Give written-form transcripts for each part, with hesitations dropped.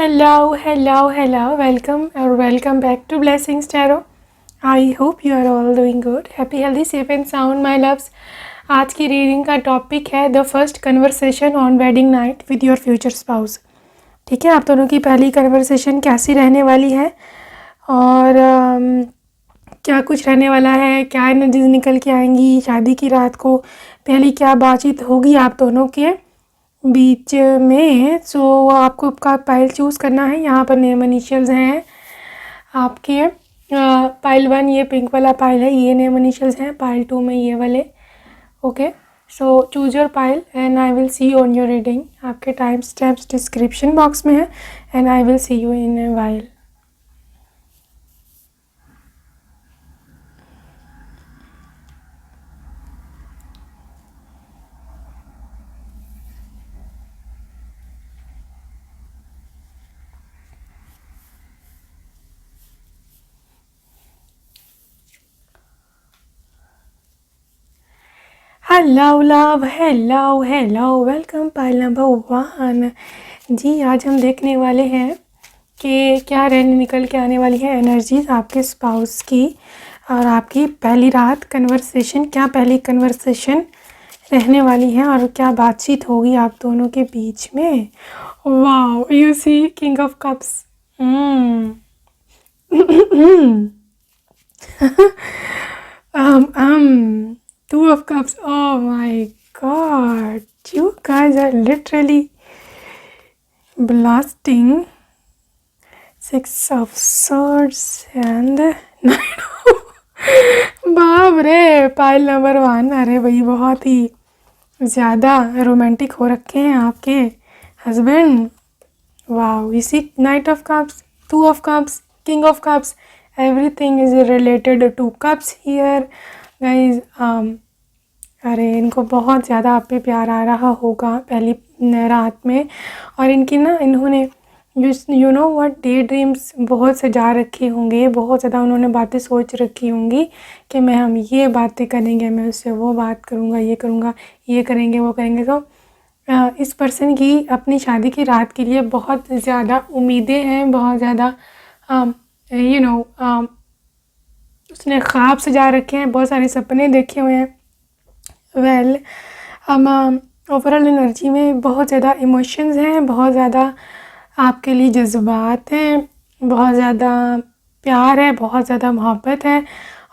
Hello, welcome back to Blessings Tarot. I hope you are all doing good. Happy, healthy, safe and sound, my loves. आज की reading का topic है the first conversation on wedding night with your future spouse. ठीक है, आप दोनों की पहली कन्वर्सेशन कैसी रहने वाली है और क्या कुछ रहने वाला है, क्या एनर्जीज निकल के आएंगी शादी की रात को, पहली क्या बातचीत होगी आप दोनों के बीच में. सो आपको आपका पाइल चूज़ करना है. यहाँ पर नेम इनिशियल्स हैं आपके. पाइल 1 ये पिंक वाला पाइल है, ये नेम इनिशियल्स हैं. पाइल 2 में ये वाले. Okay, so choose your pile and I will see on your reading. आपके टाइम स्टेप्स डिस्क्रिप्शन बॉक्स में है and I will see you in a while. Hello love, hello, welcome pile number 1. जी, आज हम देखने वाले हैं कि क्या निकल के आने वाली है एनर्जीज आपके स्पाउस की और आपकी पहली रात कन्वर्सेशन. क्या पहली कन्वर्सेशन रहने वाली है और क्या बातचीत होगी आप दोनों के बीच में. Wow, you see king of cups. Two of Cups. Oh my God, you guys are literally blasting. 6 of Swords and 9 बाप रे, पाइल नंबर 1. अरे भाई, बहुत ही ज़्यादा रोमांटिक हो रखे हैं आपके husband. Wow, you see Knight of Cups, 2 of Cups, King of Cups. Everything is related to cups here. Guys, अरे इनको बहुत ज़्यादा आप पे प्यार आ रहा होगा पहली रात में. और इनकी ना, इन्होंने you know what, day dreams बहुत सजा रखे होंगे. बहुत ज़्यादा उन्होंने बातें सोच रखी होंगी कि हम ये बातें करेंगे, मैं उससे वो बात करूँगा, ये करूँगा, ये करेंगे, वो करेंगे. तो इस पर्सन की अपनी शादी की रात के लिए बहुत ज़्यादा उम्मीदें हैं, बहुत ज़्यादा उसने ख्वाब सजा रखे हैं, बहुत सारे सपने देखे हुए हैं. वेल, ओवरऑल एनर्जी में बहुत ज़्यादा इमोशंस हैं, बहुत ज़्यादा आपके लिए जज्बात हैं, बहुत ज़्यादा प्यार है, बहुत ज़्यादा मोहब्बत है.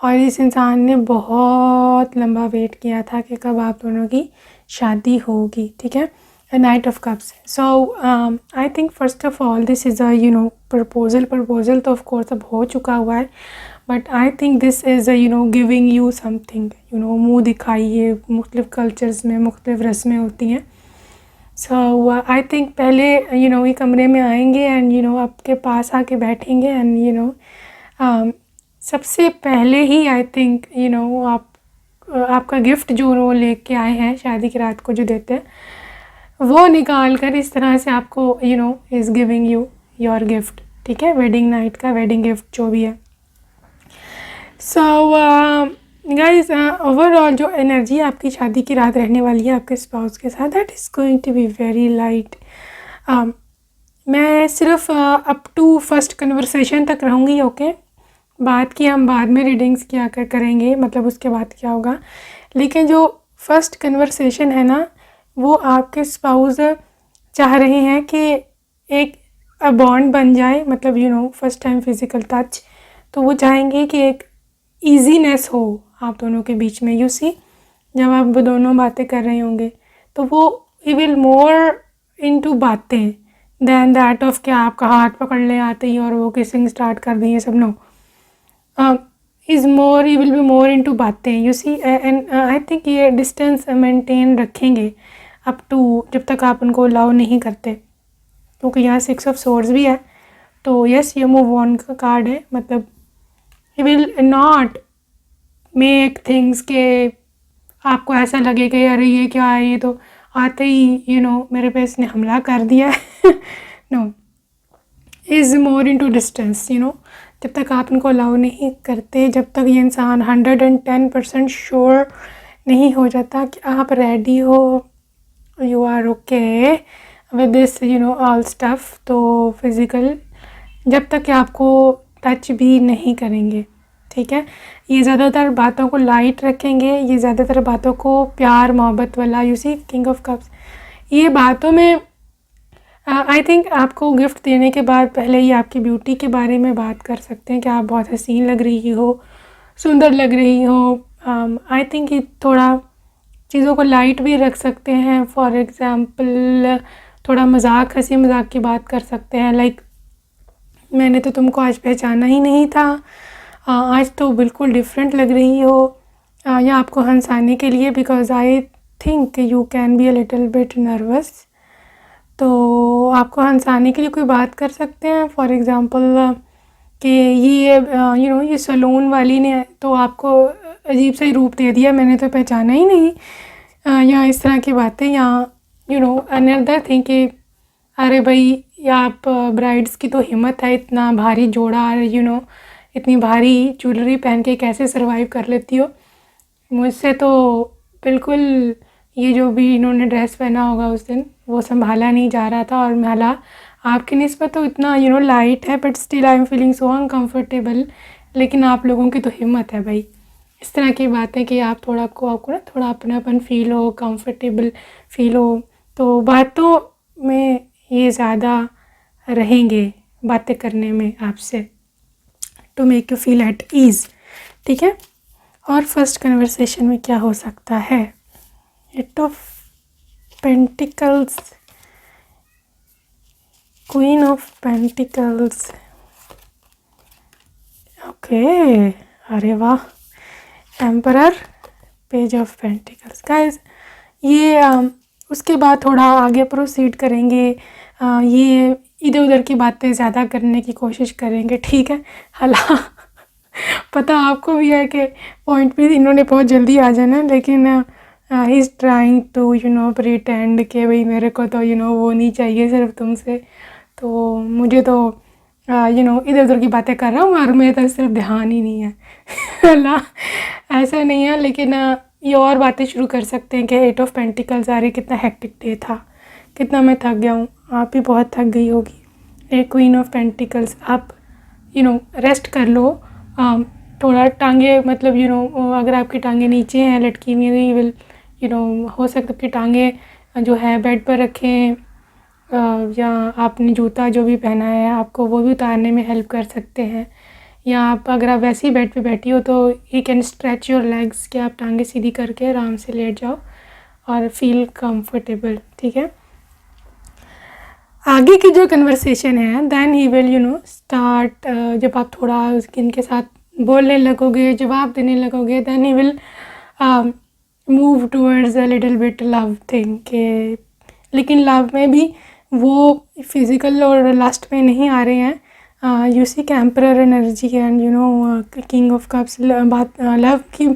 और इस इंसान ने बहुत लंबा वेट किया था कि कब आप दोनों की शादी होगी. ठीक है, night of cups. So I think first of all this is a proposal तो ऑफ कोर्स अब हो चुका हुआ है, but I think this is giving you something. मुँह दिखाइए, मुख्तलिफ़ कल्चर्स में मुख्तलिफ़ रस्में होती हैं. सो आई थिंक पहले ये कमरे में आएंगे एंड आपके पास आके बैठेंगे एंड सबसे पहले ही आई थिंक आपका गिफ्ट जो वो लेके आए हैं शादी की रात को जो देते हैं, वो निकाल कर इस तरह से आपको is giving you your gift. ठीक है, वेडिंग नाइट का वेडिंग गिफ्ट जो भी है. सो गाइस, ओवरऑल जो एनर्जी आपकी शादी की रात रहने वाली है आपके स्पाउस के साथ, that is going to be very light. मैं सिर्फ अप टू फर्स्ट कन्वर्सेशन तक रहूँगी. ओके, बात की हम बाद में रीडिंग्स क्या करेंगे, मतलब उसके बाद क्या होगा. लेकिन जो फर्स्ट कन्वर्सेशन है ना, वो आपके स्पाउस चाह रहे हैं कि एक बॉन्ड बन जाए, मतलब फर्स्ट टाइम फिज़िकल टच. तो वो चाहेंगे कि एक ईजीनेस हो आप दोनों के बीच में. यू सी, जब आप दोनों बातें कर रहे होंगे तो वो ही विल मोर इनटू बातें दैन दैट ऑफ कि आपका हाथ पकड़ ले आते ही और वो किसिंग स्टार्ट कर दें, ये सब. No, is more, he will be more into बातें. You see, and I think ये डिस्टेंस मेंटेन रखेंगे अप टू जब तक आप उनको लव नहीं करते, क्योंकि यहाँ 6 ऑफ सोर्ड्स भी है. तो यस, ये मूव ऑन का कार्ड है. मतलब he will not make things के आपको ऐसा लगे कि अरे ये क्या है, ये तो आते ही मेरे पे इसने हमला कर दिया है. No, is more into distance. जब तक आप इनको अलाउ नहीं करते, जब तक ये इंसान 110% श्योर नहीं हो जाता कि आप रेडी हो, you are okay, with this all stuff. तो फिज़िकल जब तक कि आपको टच भी नहीं करेंगे, ठीक है, ये ज़्यादातर बातों को लाइट रखेंगे, ये ज़्यादातर बातों को प्यार मोहब्बत वाला, you see king of cups, ये बातों में आई थिंक आपको गिफ्ट देने के बाद पहले ही आपकी ब्यूटी के बारे में बात कर सकते हैं कि आप बहुत हसीन लग रही हो, सुंदर लग रही हो। आई थिंक ये थोड़ा चीज़ों को लाइट भी रख सकते हैं। फॉर एग्ज़ाम्पल थोड़ा मजाक, हंसी मजाक की बात कर सकते हैं, लाइक मैंने तो तुमको आज पहचाना ही नहीं था, आज तो बिल्कुल डिफरेंट लग रही हो, या आपको हंसाने के लिए, because I think you can be a little bit nervous. तो आपको हंसाने के लिए कोई बात कर सकते हैं, फॉर एग्ज़ाम्पल कि ये ये सैलून वाली ने तो आपको अजीब सा ही रूप दे दिया, मैंने तो पहचाना ही नहीं, या इस तरह की बातें, या अनदर थिंग कि अरे भाई, या आप ब्राइड्स की तो हिम्मत है, इतना भारी जोड़ा, इतनी भारी ज्वेलरी पहन के कैसे सरवाइव कर लेती हो, मुझसे तो बिल्कुल ये जो भी इन्होंने ड्रेस पहना होगा उस दिन वो संभाला नहीं जा रहा था, और माला आपकी निस्बत तो इतना लाइट है, but still I am feeling so uncomfortable, लेकिन आप लोगों की तो हिम्मत है भाई। इस तरह की बातें कि आप आपको ना थोड़ा अपनापन फील हो, कंफर्टेबल फील हो, तो बातों में ये ज़्यादा रहेंगे बातें करने में आपसे, to make you feel at ease, ठीक है। और फर्स्ट कन्वर्सेशन में क्या हो सकता है? Eight of pentacles, queen of pentacles, okay, अरे वाह, emperor, page of pentacles. Guys ये उसके बाद थोड़ा आगे प्रोसीड करेंगे, ये इधर उधर की बातें ज़्यादा करने की कोशिश करेंगे, ठीक है। हालां पता आपको भी है कि पॉइंट पे इन्होंने बहुत जल्दी आ जाना, लेकिन he is trying to pretend कि भाई मेरे को तो वो नहीं चाहिए सिर्फ तुमसे, तो मुझे तो इधर उधर की बातें कर रहा हूँ और मेरे तो सिर्फ ध्यान ही नहीं है ना, ऐसा नहीं है। लेकिन ये और बातें शुरू कर सकते हैं कि 8 ऑफ पेंटिकल्स आ रहे, कितना हेक्टिक डे था, कितना मैं थक गया हूँ, आप भी बहुत थक गई होगी। एक क्वीन ऑफ पेंटिकल्स, आप रेस्ट कर लो, थोड़ा टांगे, मतलब अगर आपकी टांगे नीचे हैं लटकी हुई, विल हो सकता है आपकी टांगे जो है बेड पर रखें, या आपने जूता जो भी पहना है आपको वो भी उतारने में हेल्प कर सकते हैं, या आप अगर आप वैसे ही बेड पे बैठी हो तो you can stretch your legs, कि आप टांगे सीधी करके आराम से लेट जाओ और फील कंफर्टेबल, ठीक है। आगे की जो कन्वर्सेशन है, देन ही विल स्टार्ट, जब आप थोड़ा इनके साथ बोलने लगोगे, जवाब देने लगोगे, then he will move towards a little bit love thing के, लेकिन लव में भी वो फिज़िकल और लास्ट में नहीं आ रहे हैं। You see emperor energy and king of cups, बात लव की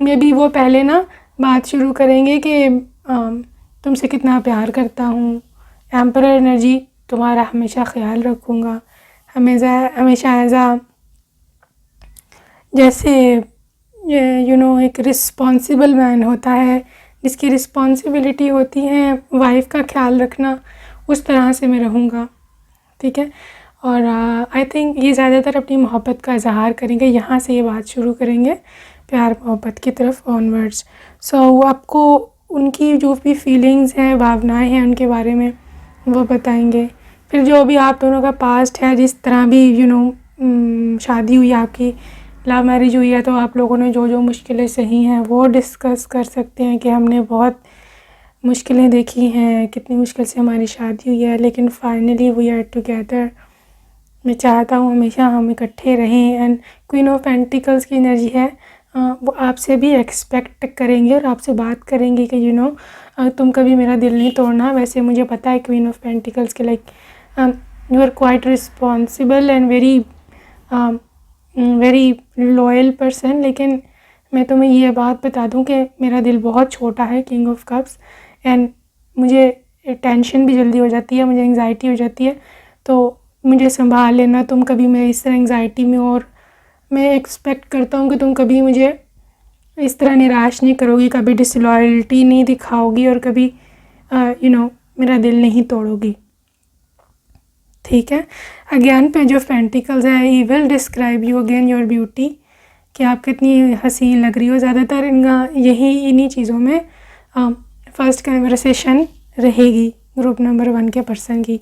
में भी वो पहले ना बात शुरू करेंगे कि तुमसे कितना प्यार करता हूँ, एम्परर एनर्जी, तुम्हारा हमेशा ख्याल रखूँगा, हमेशा एज आ, जैसे एक रिस्पॉन्सिबल मैन होता है जिसकी रिस्पॉन्सिबिलिटी होती है वाइफ का ख्याल रखना, उस तरह से मैं रहूँगा, ठीक है। और आई थिंक ये ज़्यादातर अपनी मोहब्बत का इजहार करेंगे, यहाँ से ये बात शुरू करेंगे प्यार मोहब्बत की तरफ ऑनवर्ड्स। सो आपको उनकी जो भी फीलिंग्स हैं, भावनाएं हैं, उनके बारे में वो बताएंगे। फिर जो भी आप दोनों का पास्ट है, जिस तरह भी शादी हुई आपकी, लव मैरिज हुई है, तो आप लोगों ने जो जो मुश्किलें सही हैं वो डिस्कस कर सकते हैं कि हमने बहुत मुश्किलें देखी हैं, कितनी मुश्किल से हमारी शादी हुई है, लेकिन फाइनली वी आर टुगेदर। मैं चाहता हूँ हमेशा हम इकट्ठे रहें। एंड क्वीन ऑफ पेंटिकल्स की एनर्जी है, वो आपसे भी एक्सपेक्ट करेंगे और आपसे बात करेंगे कि तुम कभी मेरा दिल नहीं तोड़ना। वैसे मुझे पता है क्वीन ऑफ पेंटिकल्स के like you are quite responsible and very loyal person, लेकिन मैं तुम्हें ये बात बता दूं कि मेरा दिल बहुत छोटा है, किंग ऑफ कप्स, एंड मुझे टेंशन भी जल्दी हो जाती है, मुझे एंग्जाइटी हो जाती है, तो मुझे संभाल लेना तुम कभी मैं इस तरह एंग्जाइटी में। और मैं एक्सपेक्ट करता हूँ कि तुम कभी मुझे इस तरह निराश नहीं करोगी, कभी डिसलॉयल्टी नहीं दिखाओगी, और कभी मेरा दिल नहीं तोड़ोगी। ठीक है। अगेन पेज ऑफ पेंटिकल्स है, he will describe you again your beauty, कि आप कितनी हसीन लग रही हो। ज़्यादातर इनका इन्हीं चीज़ों में फर्स्ट कन्वर्सेशन रहेगी ग्रुप नंबर 1 के पर्सन की।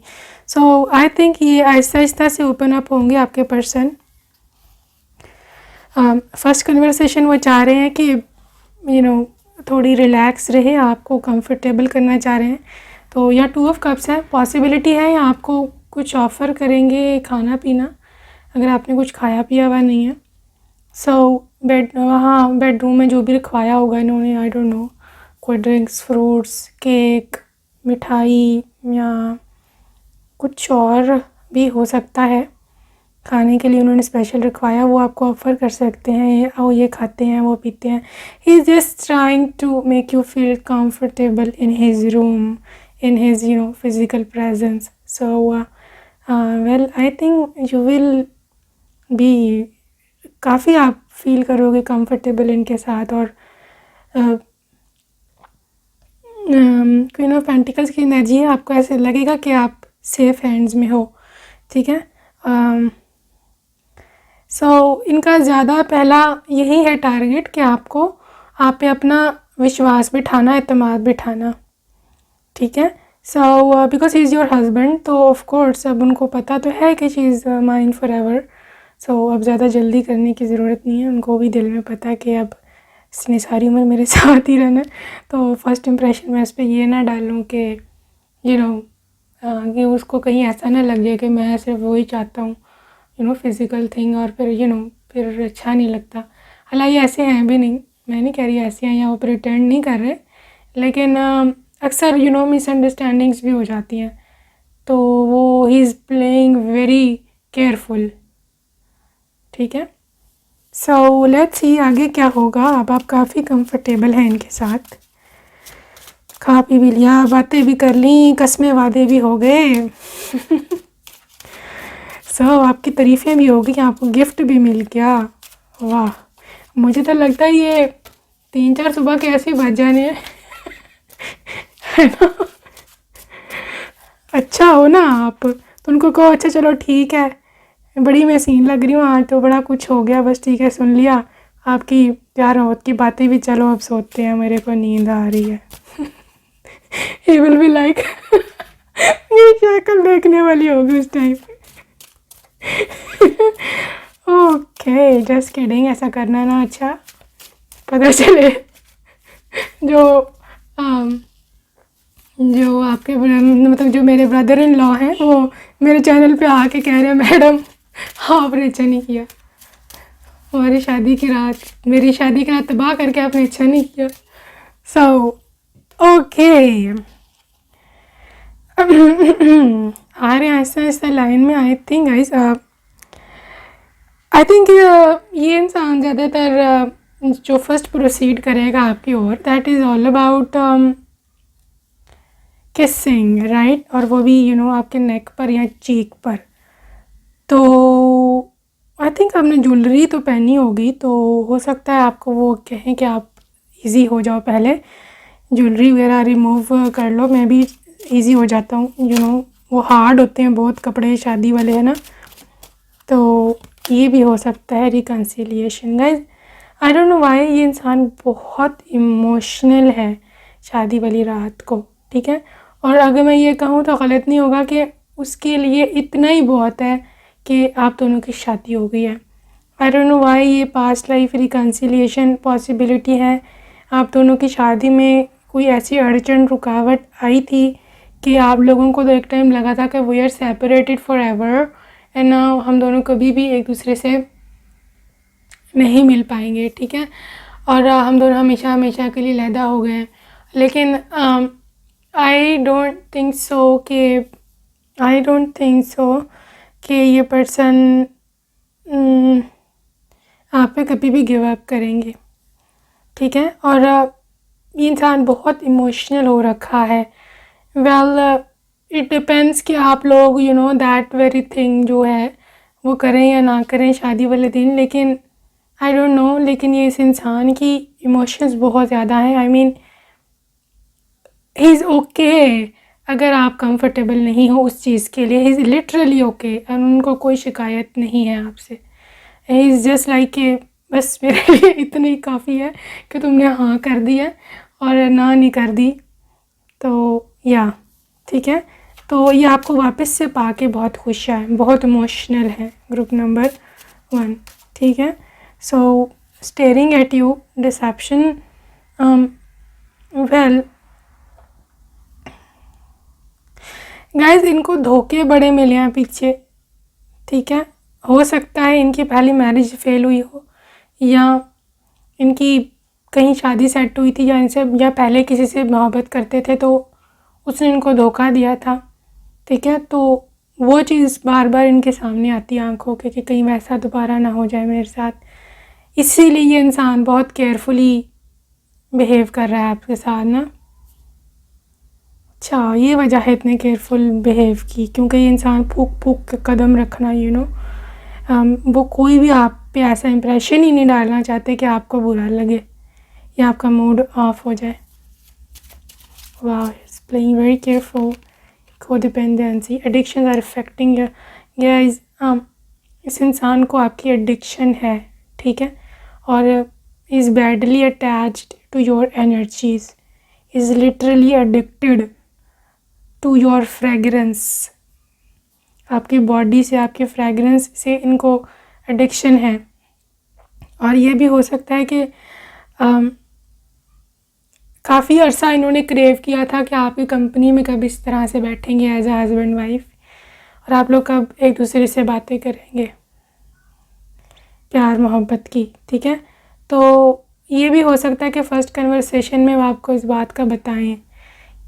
सो आई थिंक ये आहिस्ता आहिस्ता से ओपन अप होंगे आपके पर्सन। फर्स्ट कन्वर्सेशन वो चाह रहे हैं कि थोड़ी रिलैक्स रहे, आपको कंफर्टेबल करना चाह रहे हैं। तो या 2 ऑफ कप्स है, पॉसिबिलिटी है या आपको कुछ ऑफ़र करेंगे खाना पीना अगर आपने कुछ खाया पिया हुआ नहीं है। वहाँ बेडरूम में जो भी रखवाया होगा इन्होंने, आई डोंट नो, कोई ड्रिंक्स, फ्रूट्स, केक, मिठाई या कुछ और भी हो सकता है खाने के लिए उन्होंने स्पेशल रखवाया, वो आपको ऑफ़र कर सकते हैं। और ये खाते हैं, वो पीते हैं। He is just trying to make you feel comfortable in his room, in his physical presence. So well I think you will be, काफ़ी आप फील करोगे कंफर्टेबल इनके साथ। और क्वीन ऑफ पेंटिकल्स की एनर्जी है, आपको ऐसे लगेगा कि आप सेफ हैंड्स में हो। ठीक है। इनका ज़्यादा पहला यही है टारगेट कि आपको आप पे अपना विश्वास बिठाना, एतमाद बिठाना। ठीक है। Because he is your husband, तो ऑफ कोर्स अब उनको पता तो है कि she is mine for ever. अब ज़्यादा जल्दी करने की ज़रूरत नहीं है। उनको भी दिल में पता है कि अब इसने सारी उम्र मेरे साथ ही रहना है। तो फर्स्ट इम्प्रेशन में इस पर ये ना डालूँ कि कि उसको कहीं ऐसा ना लग जाए कि मैं सिर्फ वही चाहता हूँ फिज़िकल थिंग, और फिर अच्छा नहीं लगता। हालांकि ऐसे हैं भी नहीं, मैं नहीं कह रही ऐसे हैं या वो प्रिटेंड नहीं कर रहे, लेकिन अक्सर मिसअंडरस्टैंडिंग्स भी हो जाती हैं। तो वो he is playing very careful. ठीक है। लेट्स सी आगे क्या होगा। अब आप काफ़ी कंफर्टेबल हैं इनके साथ, खा पी भी लिया, बातें भी कर ली, कस्में वादे भी हो गए। आपकी तारीफ़ें भी होगी, आपको गिफ्ट भी मिल गया। वाह, मुझे तो लगता है ये 3-4 सुबह के ऐसे बज जाने हैं। है ना? अच्छा हो ना आप, तो उनको कहो अच्छा चलो ठीक है, बड़ी मैं सीन लग रही हूँ आज, तो बड़ा कुछ हो गया, बस ठीक है, सुन लिया आपकी प्यार मोहब्बत की बातें भी, चलो अब सोते हैं, मेरे को नींद आ रही है। He will be like ये शक्ल देखने वाली होगी उस टाइम। ओके, जस्ट किडिंग, ऐसा करना ना अच्छा, पता चले जो आपके मतलब जो मेरे ब्रदर इन लॉ हैं वो मेरे चैनल पे आके कह रहे हैं मैडम आपने अच्छा नहीं किया, मेरी शादी की रात तबाह करके आपने अच्छा नहीं किया। ओके आ रहे हैं आहिस्ता आहिस्ता लाइन में। I think guys, I think ये इंसान ज़्यादातर जो फर्स्ट प्रोसीड करेगा आपकी ओर, that is all about kissing, right, और वो भी आपके नेक पर या चीक पर। तो आई थिंक आपने ज्वेलरी तो पहनी होगी, तो हो सकता है आपको वो कहें कि आप इजी हो जाओ, पहले ज्वेलरी वगैरह रिमूव कर लो, मैं भी इजी हो जाता हूँ। वो हार्ड होते हैं बहुत कपड़े शादी वाले, है ना, तो ये भी हो सकता है reconciliation. Guys I don't know why ये इंसान बहुत इमोशनल है शादी वाली रात को। ठीक है। और अगर मैं ये कहूँ तो गलत नहीं होगा कि उसके लिए इतना ही बहुत है कि आप दोनों की शादी हो गई है। आई डोंट नो व्हाई ये पास्ट लाइफ रिकन्सिलिएशन पॉसिबिलिटी है। आप दोनों की शादी में कोई ऐसी अड़चन रुकावट आई थी कि आप लोगों को तो एक टाइम लगा था कि we are separated forever and हम दोनों कभी भी एक दूसरे से नहीं मिल पाएंगे। ठीक है। और हम दोनों हमेशा हमेशा के लिए अलहदा हो गए हैं। लेकिन आई डोंट थिंक सो कि ये पर्सन आप पे कभी भी गिव अप करेंगे। ठीक है। और ये इंसान बहुत इमोशनल हो रखा है। वेल इट डिपेंड्स कि आप लोग दैट वेरी थिंग जो है वो करें या ना करें शादी वाले दिन, लेकिन आई डोंट नो, लेकिन ये इस इंसान की इमोशंस बहुत ज़्यादा हैं। I mean he is okay अगर आप कंफर्टेबल नहीं हो उस चीज़ के लिए, ही इज़ लिटरली ओके और उनको कोई शिकायत नहीं है आपसे। ही इज़ जस्ट लाइक कि बस मेरे लिए इतना ही काफ़ी है कि तुमने हाँ कर दी है और ना नहीं कर दी, तो या ठीक है। तो ये आपको वापस से पाके बहुत खुश है, बहुत इमोशनल है ग्रुप नंबर 1, ठीक है। So staring at you, deception, well guys इनको धोखे बड़े मिले हैं पीछे, ठीक है। हो सकता है इनकी पहली मैरिज फेल हुई हो, या इनकी कहीं शादी सेट हुई थी, या इनसे या पहले किसी से मोहब्बत करते थे तो उसने इनको धोखा दिया था, ठीक है। तो वो चीज़ बार बार इनके सामने आती है आंखों के कि कहीं वैसा दोबारा ना हो जाए मेरे साथ, इसीलिए ये इंसान बहुत केयरफुली बिहेव कर रहा है आपके साथ ना। अच्छा, ये वजह है इतने केयरफुल बिहेव की, क्योंकि ये इंसान फूक फूक के कदम रखना, वो कोई भी आप पे ऐसा इंप्रेशन ही नहीं डालना चाहते कि आपको बुरा लगे या आपका मूड ऑफ हो जाए। वाह, it's playing very careful, codependency, addiction are affecting guys. इस इंसान को आपकी एडिक्शन है, ठीक है, और is badly attached to your energies, is literally addicted to your fragrance. आपकी बॉडी से, आपके फ्रेगरेंस से इनको एडिक्शन है। और ये भी हो सकता है कि काफ़ी अरसा इन्होंने क्रेव किया था कि आपकी कंपनी में कब इस तरह से बैठेंगे एज अ हस्बैंड वाइफ, और आप लोग कब एक दूसरे से बातें करेंगे प्यार मोहब्बत की, ठीक है। तो ये भी हो सकता है कि फ़र्स्ट कन्वर्सेशन में वो आपको इस बात का बताएं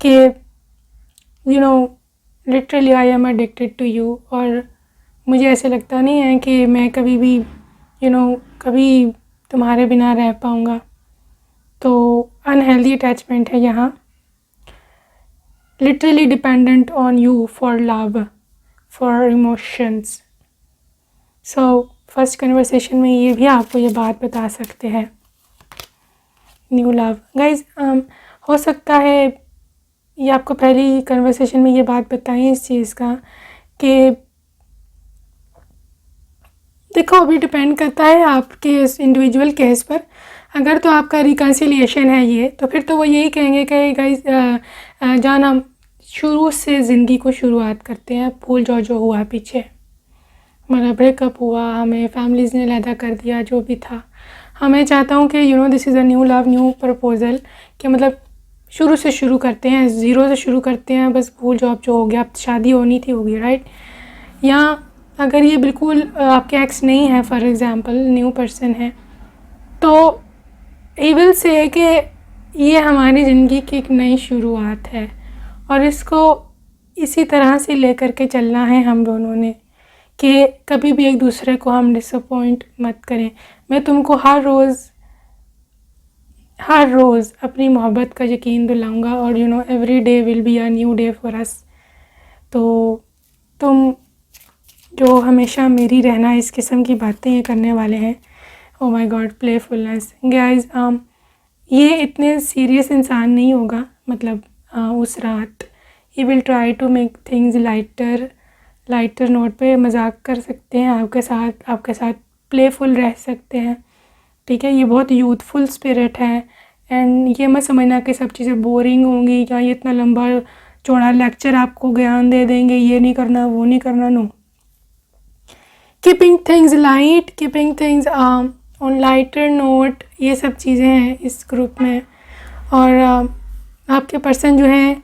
कि literally I am addicted to you, और मुझे ऐसे लगता नहीं है कि मैं कभी भी कभी तुम्हारे बिना रह पाऊँगा। तो अनहेल्दी अटैचमेंट है यहाँ, literally dependent on you for love, for emotions. So first conversation में ये भी आपको ये बात बता सकते हैं, न्यू लव गाइज। हो सकता है ये आपको पहली कन्वर्सेशन में ये बात बताएं इस चीज़ का कि देखो, अभी डिपेंड करता है आपके इस इंडिविजुअल केस पर। अगर तो आपका रिकन्सिलिएशन है ये, तो फिर तो वो यही कहेंगे कि गाइस जान, हम शुरू से ज़िंदगी को शुरुआत करते हैं, भूल जाओ जो हुआ पीछे, हमारा ब्रेकअप हुआ, हमें फैमिलीज़ ने अलहदा कर दिया, जो भी था। हमें चाहता हूँ कि this is a new love, new proposal, कि मतलब शुरू से शुरू करते हैं, ज़ीरो से शुरू करते हैं, बस भूल जाओ अब जो हो गया, अब शादी होनी थी होगी, राइट। या अगर ये बिल्कुल आपके एक्स नहीं है, फॉर एग्ज़ाम्पल न्यू पर्सन है, तो ही विल से कि ये हमारी ज़िंदगी की एक नई शुरुआत है और इसको इसी तरह से लेकर के चलना है हम दोनों ने, कि कभी भी एक दूसरे को हम डिसअपॉइंट मत करें। मैं तुमको हर रोज़ अपनी मोहब्बत का यकीन दिलाऊंगा, और every day will be a new day for us. तो तुम जो हमेशा मेरी रहना, इस किस्म की बातें ये करने वाले हैं। Oh my god, playfulness guys. ये इतने सीरियस इंसान नहीं होगा, मतलब उस रात he will try to make things lighter note पे मजाक कर सकते हैं आपके साथ प्लेफुल रह सकते हैं, ठीक है। ये बहुत यूथफुल स्पिरिट है, एंड ये मत समझना कि सब चीज़ें बोरिंग होंगी या ये इतना लंबा चौड़ा लेक्चर आपको ज्ञान दे देंगे, ये नहीं करना वो नहीं करना। No, keeping things light, keeping things on lighter note, ये सब चीज़ें हैं इस ग्रुप में। और आपके पर्सन जो है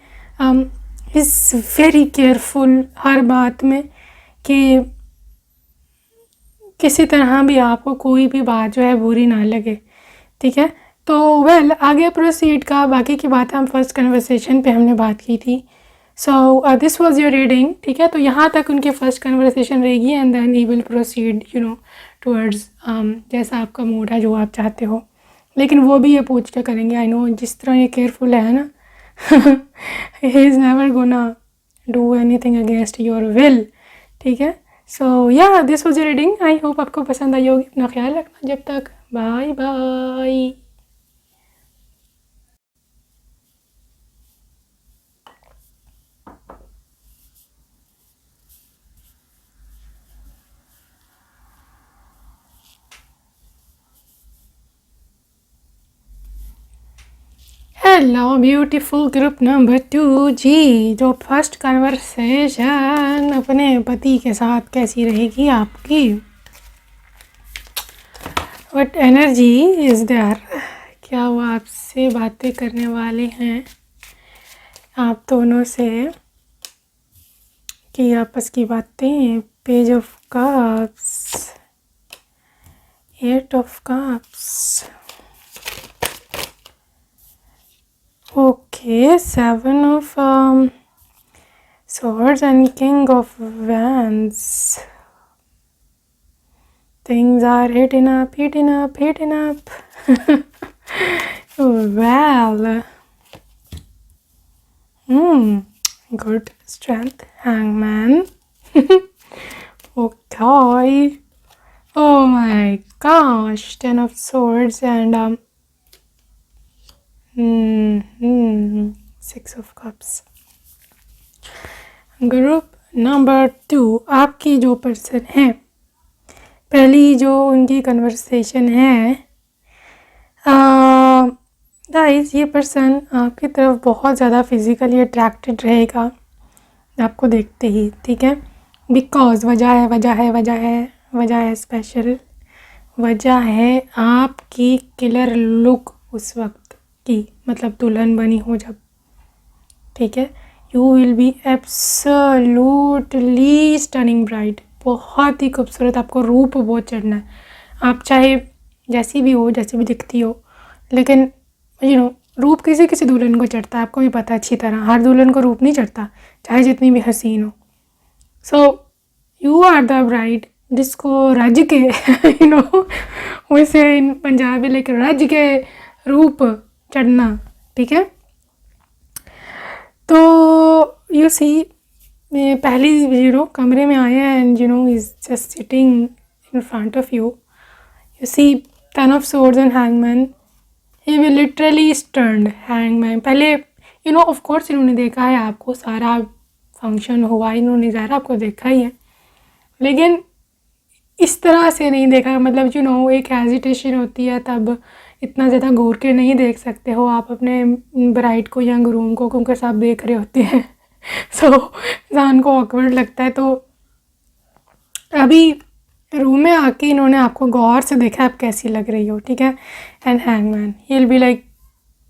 इज़ वेरी केयरफुल हर बात में, कि किसी तरह भी आपको कोई भी बात जो है बुरी ना लगे, ठीक है। तो आगे प्रोसीड का बाकी की बात हम फर्स्ट कन्वर्सेशन पे हमने बात की थी। So this was your reading, ठीक है। तो यहाँ तक उनकी फ़र्स्ट कन्वर्सेशन रहेगी, and then he will proceed towards जैसा आपका मूड है, जो आप चाहते हो। लेकिन वो भी ये पूछ के करेंगे, आई नो, जिस तरह ये केयरफुल है ना, he is never gonna do anything against your will, ठीक है। सो या this was your reading, I hope आपको पसंद आई होगी। अपना ख्याल रखना, जब तक, bye bye. Hello beautiful group number 2 जी। जो फर्स्ट कन्वर्सेशन अपने पति के साथ कैसी रहेगी आपकी, व्हाट एनर्जी इज देयर, क्या वो आपसे बातें करने वाले हैं आप दोनों से कि आपस की बातें। Page of cups, 8 of cups, okay, 7 of swords and king of wands. Things are heating up, heating up, heating up. Well, good strength, hangman. Okay. Oh my gosh, 10 of swords and 6 of cups. Group number 2, आपकी जो person है, पहली जो उनकी conversation है, guys ये person आपकी तरफ बहुत ज़्यादा फिज़िकली अट्रैक्टेड रहेगा आपको देखते ही, ठीक है। बिकॉज वजह है स्पेशल वजह है आपकी किलर लुक उस वक्त की, मतलब दुल्हन बनी हो जब, ठीक है। You will be absolutely stunning bride, बहुत ही खूबसूरत, आपको रूप बहुत चढ़ना है। आप चाहे जैसी भी हो, जैसी भी दिखती हो, लेकिन रूप किसी किसी दुल्हन को चढ़ता है, आपको भी पता है अच्छी तरह। हर दुल्हन को रूप नहीं चढ़ता, चाहे जितनी भी हसीन हो। So you are the bride जिसको रज के वैसे इन पंजाबी लाइक रज के रूप चढ़ना, ठीक है। तो यू सी पहली कमरे में आया and is just sitting in front of you. You see 10 of swords and hangman, he will literally stunned. Hangman पहले ऑफ कोर्स इन्होंने देखा है आपको, सारा फंक्शन हुआ, इन्होंने ज़रा आपको देखा ही है, लेकिन इस तरह से नहीं देखा। मतलब एक हेजिटेशन होती है, तब इतना ज़्यादा घूर के नहीं देख सकते हो आप अपने ब्राइड को या ग्रूम को, क्योंकि सब देख रहे होते हैं। सो इंसान को ऑकवर्ड लगता है। तो अभी रूम में आके इन्होंने आपको गौर से देखा आप कैसी लग रही हो, ठीक है। And hangman he will be like,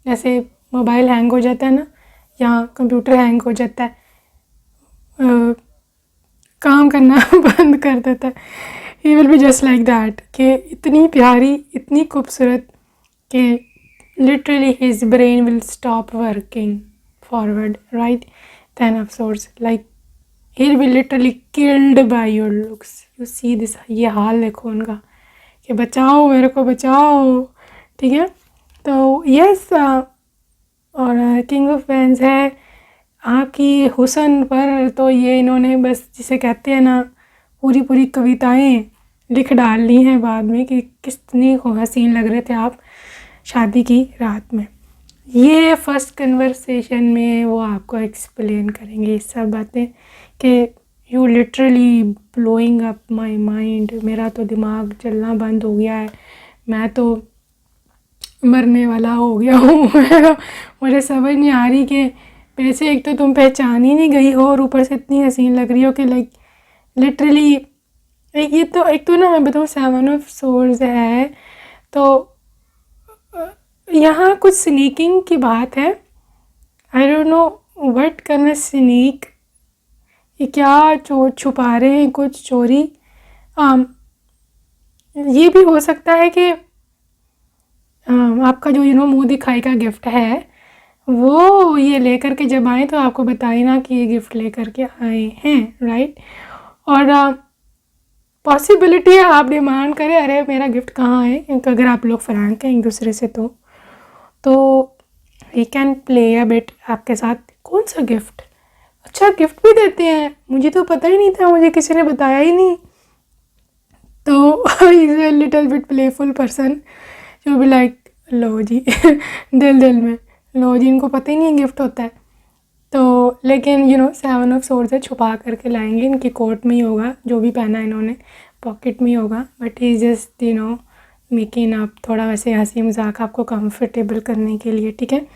जैसे मोबाइल हैंग हो जाता है ना, या कंप्यूटर हैंग हो जाता है, काम करना बंद कर देता है, ही will be just like that, कि इतनी प्यारी, इतनी खूबसूरत कि literally his brain will stop working forward, right. 10 of swords, like he'll be literally killed by your looks. You see this, ये हाल देखो उनका कि बचाओ मेरे को, बचाओ, ठीक है। तो यस, और किंग ऑफ वैंड्स है आपकी हुस्न पर, तो ये इन्होंने बस जिसे कहते हैं ना, पूरी कविताएं लिख डालनी हैं बाद में कि कितनी हसीन लग रहे थे आप शादी की रात में। ये फर्स्ट कन्वर्सेशन में वो आपको एक्सप्लेन करेंगे ये सब बातें कि you literally blowing up my mind, मेरा तो दिमाग चलना बंद हो गया है, मैं तो मरने वाला हो गया हूँ। मुझे समझ नहीं आ रही कि वैसे एक तो तुम पहचान ही नहीं गई हो, और ऊपर से इतनी हसीन लग रही हो कि लाइक लिटरली ये तो एक तो ना मैं बताऊँ 7 of swords है, तो यहाँ कुछ स्नीकिंग की बात है। आई डोंट नो व्हाट करना स्नीक, ये क्या छुपा रहे हैं, कुछ चोरी। ये भी हो सकता है कि आपका जो मुंह दिखाई का गिफ्ट है वो ये लेकर के जब आए तो आपको बताए ना कि ये गिफ्ट लेकर के आए हैं, राइट। और पॉसिबिलिटी है आप डिमांड करें, अरे मेरा गिफ्ट कहाँ है, क्योंकि अगर आप लोग फ्रैंक हैं एक दूसरे से तो we can play a bit आपके साथ। कौन सा गिफ्ट, अच्छा गिफ्ट भी देते हैं, मुझे तो पता ही नहीं था, मुझे किसी ने बताया ही नहीं। तो is a little bit playful person जो भी लाइक लो जी दिल में लो जी, इनको पता ही नहीं गिफ्ट होता है। तो लेकिन 7 of swords से छुपा करके लाएंगे, इनकी कोट में ही होगा, जो भी पहना है इन्होंने पॉकेट में ही होगा, but he just making up, थोड़ा वैसे हंसी मजाक आपको कंफर्टेबल करने के लिए, ठीक है।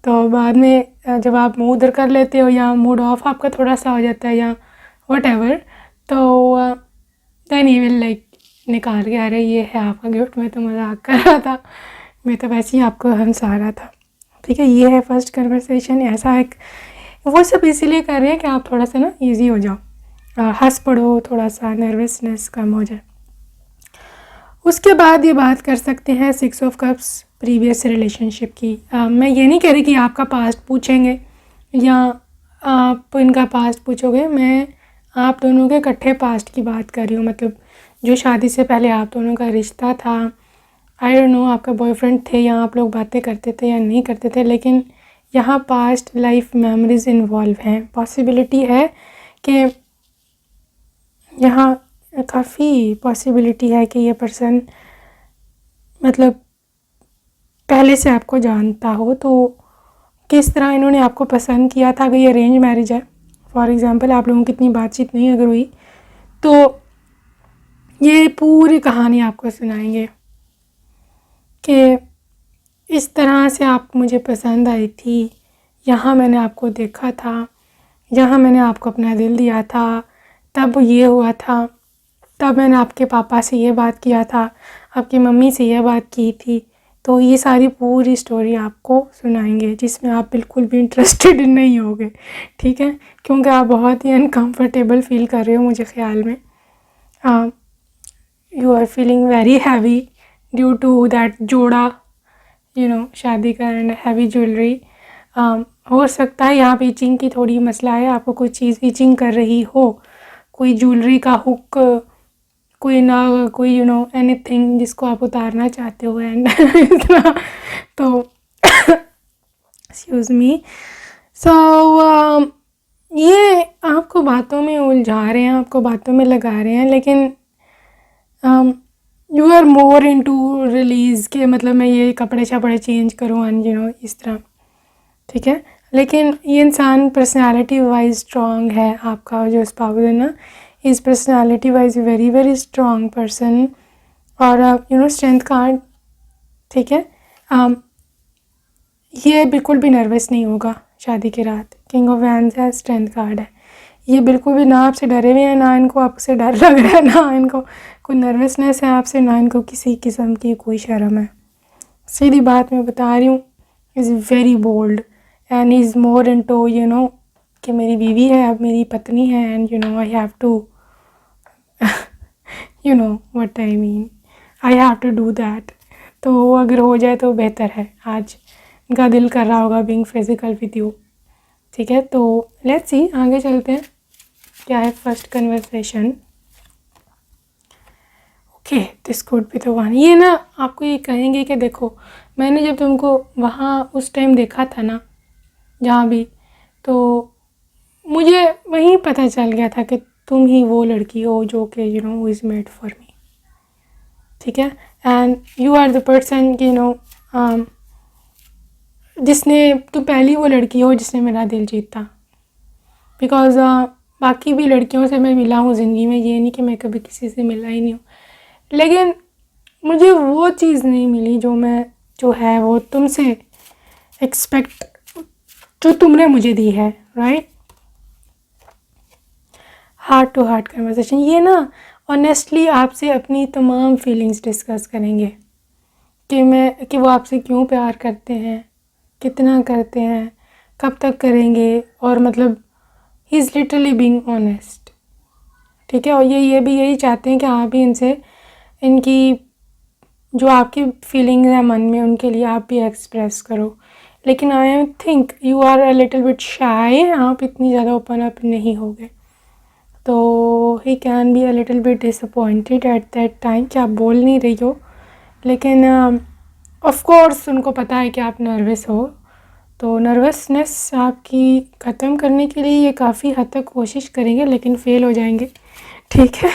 तो बाद में जब आप मुँह उधर कर लेते हो या मूड ऑफ आपका थोड़ा सा हो जाता है या व्हाटएवर, तो देन ही विल लाइक निकाल के, अरे ये है आपका गिफ्ट, मैं तो मजाक कर रहा था, मैं तो वैसे ही आपको हंसा रहा था। ठीक है, ये है फर्स्ट कन्वर्सेशन। ऐसा एक वो सब इसीलिए कर रहे हैं कि आप थोड़ा सा ना ईजी हो जाओ, हंस पड़ो, थोड़ा सा नर्वसनेस कम हो जाए। उसके बाद ये बात कर सकते हैं 6 ऑफ कप्स प्रीवियस रिलेशनशिप की। मैं ये नहीं कह रही कि आपका पास्ट पूछेंगे या आप इनका पास्ट पूछोगे, मैं आप दोनों के इकट्ठे पास्ट की बात कर रही हूँ, मतलब जो शादी से पहले आप दोनों का रिश्ता था। आई डोंट नो आपका बॉयफ्रेंड थे या आप लोग बातें करते थे या नहीं करते थे, लेकिन यहाँ पास्ट लाइफ मेमोरीज इन्वॉल्व हैं। पॉसिबिलिटी है कि यहाँ काफ़ी पॉसिबिलिटी है कि ये पर्सन मतलब पहले से आपको जानता हो, तो किस तरह इन्होंने आपको पसंद किया था। अगर ये अरेंज मैरिज है फॉर एग्ज़ाम्पल, आप लोगों की इतनी बातचीत नहीं अगर हुई, तो ये पूरी कहानी आपको सुनाएंगे कि इस तरह से आप मुझे पसंद आई थी, यहाँ मैंने आपको देखा था, यहाँ मैंने आपको अपना दिल दिया था, तब ये हुआ था, तब मैंने आपके पापा से ये बात किया था, आपकी मम्मी से ये बात की थी। तो ये सारी पूरी स्टोरी आपको सुनाएंगे जिसमें आप बिल्कुल भी इंटरेस्टेड नहीं होगे, ठीक है, क्योंकि आप बहुत ही अनकंफर्टेबल फील कर रहे हो मुझे ख्याल में। You are feeling very heavy due to that जोड़ा, शादी का एंड हैवी ज्वेलरी। हो सकता है यहाँ पे इचिंग की थोड़ी मसला है, आपको कोई चीज़ इचिंग कर रही हो, कोई ज्वेलरी का हुक, कोई ना कोई एनीथिंग जिसको आप उतारना चाहते हो एंड इतना, तो एक्सक्यूज़ मी। सो ये आपको बातों में उलझा रहे हैं, आपको बातों में लगा रहे हैं, लेकिन you are more into release के, मतलब मैं ये कपड़े शपड़े चेंज करूँ एंड इस तरह, ठीक है। लेकिन ये इंसान पर्सनालिटी वाइज स्ट्रॉन्ग है, आपका जो स्पाउस है ना, इस personality wise very very strong person, और स्ट्रेंथ कार्ड, ठीक है। ये बिल्कुल भी नर्वस नहीं होगा शादी की रात। किंग ऑफ वैंड्स है, स्ट्रेंथ कार्ड है, ये बिल्कुल भी ना आपसे डरे हुए हैं, ना इनको आपसे डर लग रहा है, ना इनको कोई नर्वसनेस है आपसे, ना इनको किसी किस्म की कोई शर्म है। सीधी बात मैं बता रही हूँ, is very bold and is more into कि मेरी बीवी है, अब मेरी पत्नी है, and I have to what I mean, I have to do that. तो अगर हो जाए तो बेहतर है। आज इनका दिल कर रहा होगा बीइंग फिजिकल विद यू, ठीक है। तो लेट्स सी, आगे चलते हैं क्या है first conversation. Okay, this could be the one. ये ना आपको ये कहेंगे कि देखो, मैंने जब तुमको वहाँ उस टाइम देखा था ना, जहाँ भी, तो मुझे वहीं पता चल गया था कि तुम ही वो लड़की हो जो कि who is made for me, ठीक है। And you are the person जिसने, तुम पहली वो लड़की हो जिसने मेरा दिल जीता। बिकॉज बाकी भी लड़कियों से मैं मिला हूँ ज़िंदगी में, ये नहीं कि मैं कभी किसी से मिला ही नहीं हूँ, लेकिन मुझे वो चीज़ नहीं मिली जो है वो तुमसे एक्सपेक्ट, जो तुमने मुझे दी है, right. Heart to heart conversation, ये ना ऑनेस्टली आपसे अपनी तमाम फीलिंग्स डिस्कस करेंगे कि वो आपसे क्यों प्यार करते हैं, कितना करते हैं, कब तक करेंगे, और मतलब he is literally being honest, ठीक है। और ये भी यही चाहते हैं कि आप भी इनसे इनकी जो आपकी फीलिंग्स है मन में, उनके लिए आप भी एक्सप्रेस करो। लेकिन I think you are a little bit shy, आप इतनी ज़्यादा ओपन अप नहीं हो गए, तो he can be a little bit disappointed at that time कि आप बोल नहीं रही हो। लेकिन ऑफ कोर्स उनको पता है कि आप नर्वस हो, तो नर्वसनेस आपकी ख़त्म करने के लिए ये काफ़ी हद तक कोशिश करेंगे, लेकिन फ़ेल हो जाएंगे, ठीक है।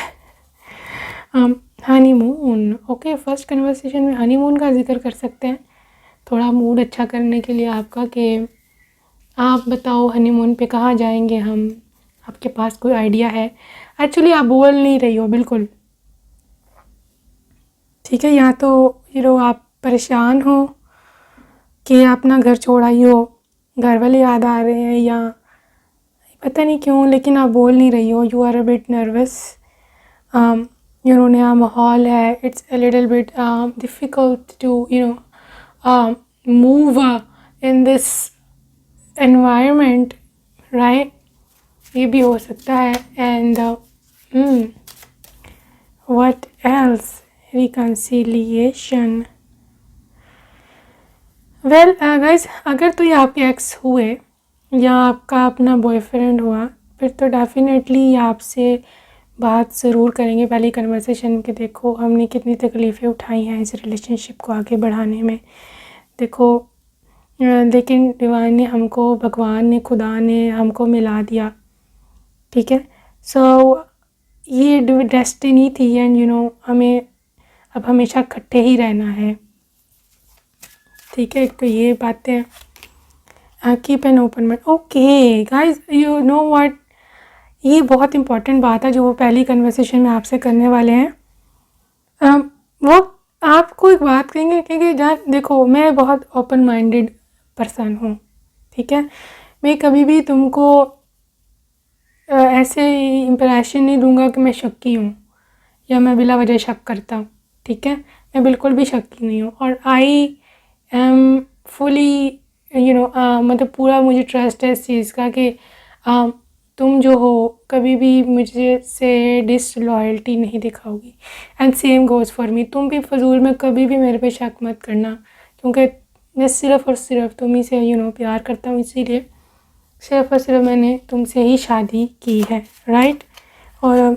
हनीमून, ओके, फर्स्ट कन्वर्सेशन में हनीमून का जिक्र कर सकते हैं, थोड़ा मूड अच्छा करने के लिए आपका, कि आप बताओ हनीमून पे कहाँ जाएंगे हम, आपके पास कोई आइडिया है। एक्चुअली आप बोल नहीं रही हो बिल्कुल, ठीक है। या तो आप परेशान हो कि अपना घर छोड़ आई हो, घर वाले याद आ रहे हैं या पता नहीं क्यों, लेकिन आप बोल नहीं रही हो, you are a bit nervous. You know नया माहौल है, it's a little bit difficult to move in this environment, right? ये भी हो सकता है। And what else, reconciliation. Well guys, अगर तो ये आपके एक्स हुए या आपका अपना बॉयफ्रेंड हुआ, फिर तो डेफिनेटली आपसे बात ज़रूर करेंगे पहली कन्वर्सेशन के। देखो हमने कितनी तकलीफ़ें उठाई हैं इस रिलेशनशिप को आगे बढ़ाने में। देखो लेकिन डिवाइन ने हमको, भगवान ने, खुदा ने हमको मिला दिया, ठीक है? सो ये डेस्टिनी थी एंड यू नो हमें अब हमेशा इकट्ठे ही रहना है, ठीक है? तो ये बातें keep an open mind. Okay guys, you know what, ये बहुत इंपॉर्टेंट बात है जो वो पहली कन्वर्सेशन में आपसे करने वाले हैं। वो आपको एक बात कहेंगे क्योंकि जहाँ देखो मैं बहुत ओपन माइंडेड पर्सन हूँ, ठीक है? मैं कभी भी तुमको ऐसे इम्प्रेशन नहीं दूंगा कि मैं शक्की हूँ या मैं बिला वजह शक करता हूँ, ठीक है? मैं बिल्कुल भी शक्की नहीं हूँ और आई एम फुली मतलब पूरा मुझे ट्रस्ट है इस चीज़ का कि तुम जो हो कभी भी मुझे से डिसलॉयल्टी नहीं दिखाओगी। And same goes for me, तुम भी फजूल में कभी भी मेरे पे शक मत करना, क्योंकि मैं सिर्फ़ और सिर्फ तुम ही से प्यार करता हूँ, इसीलिए सिर्फ़ और सिर्फ मैंने तुमसे ही शादी की है, राइट? और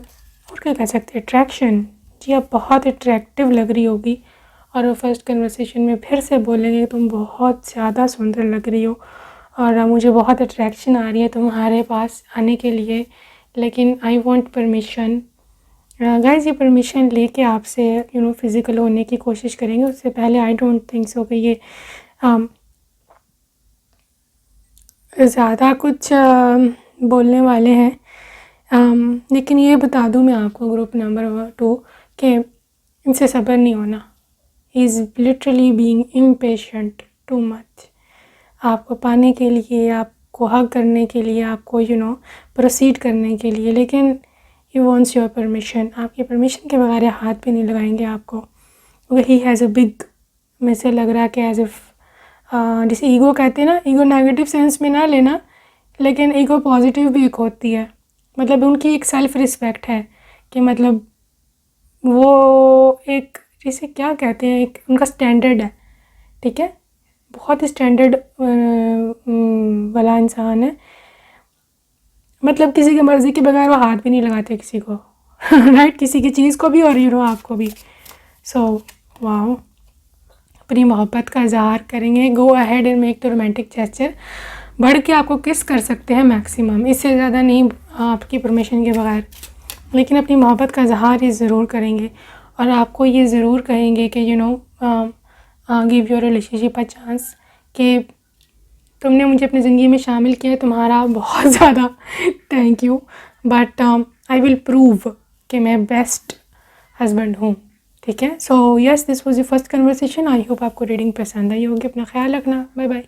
क्या कह सकते हैं, अट्रैक्शन। जी आप बहुत अट्रैक्टिव लग रही होगी और फर्स्ट कन्वर्सेशन में फिर से बोलेंगे तुम बहुत ज़्यादा सुंदर लग रही हो और मुझे बहुत अट्रैक्शन आ रही है तुम्हारे पास आने के लिए, लेकिन आई वांट परमिशन। गाइस ये परमिशन लेके आपसे फ़िज़िकल होने की कोशिश करेंगे। उससे पहले आई डोंट थिंक सो कि ये ज़्यादा कुछ बोलने वाले हैं। लेकिन ये बता दूँ मैं आपको ग्रुप नंबर 2 कि इनसे सब्र नहीं होना। He is literally being impatient too much. आपको पाने के लिए, आपको हग करने के लिए, आपको प्रोसीड करने के लिए, लेकिन ही वांट्स योर परमिशन। आपकी परमिशन के बगैर हाथ भी नहीं लगाएंगे आपको, क्योंकि ही हैज़ अ बिग, में से लग रहा है कि एज इफ़ जैसे ईगो कहते हैं ना, ईगो नेगेटिव सेंस में ना लेना, लेकिन ईगो पॉजिटिव भी एक होती है। मतलब उनकी एक सेल्फ़ रिस्पेक्ट है कि मतलब वो एक, जिसे क्या कहते हैं, एक उनका स्टैंडर्ड है, ठीक है? बहुत ही स्टैंडर्ड वाला इंसान है। मतलब किसी की मर्ज़ी के बगैर वो हाथ भी नहीं लगाते किसी को राइट? किसी की चीज़ को भी और आपको भी। सो वाओ, अपनी मोहब्बत का इज़हार करेंगे। Go ahead and make the romantic gesture. बढ़ के आपको किस कर सकते हैं मैक्सिमम, इससे ज़्यादा नहीं आपकी परमिशन के बगैर, लेकिन अपनी मोहब्बत का इज़हार ये ज़रूर करेंगे और आपको ये ज़रूर कहेंगे कि give your relationship a chance, कि तुमने मुझे अपनी ज़िंदगी में शामिल किया, तुम्हारा बहुत ज़्यादा thank you, but I will prove कि मैं बेस्ट हस्बैंड हूँ, ठीक है? So yes, this was the first conversation. I hope आपको रीडिंग पसंद आई होगी। अपना ख्याल रखना, बाय बाय।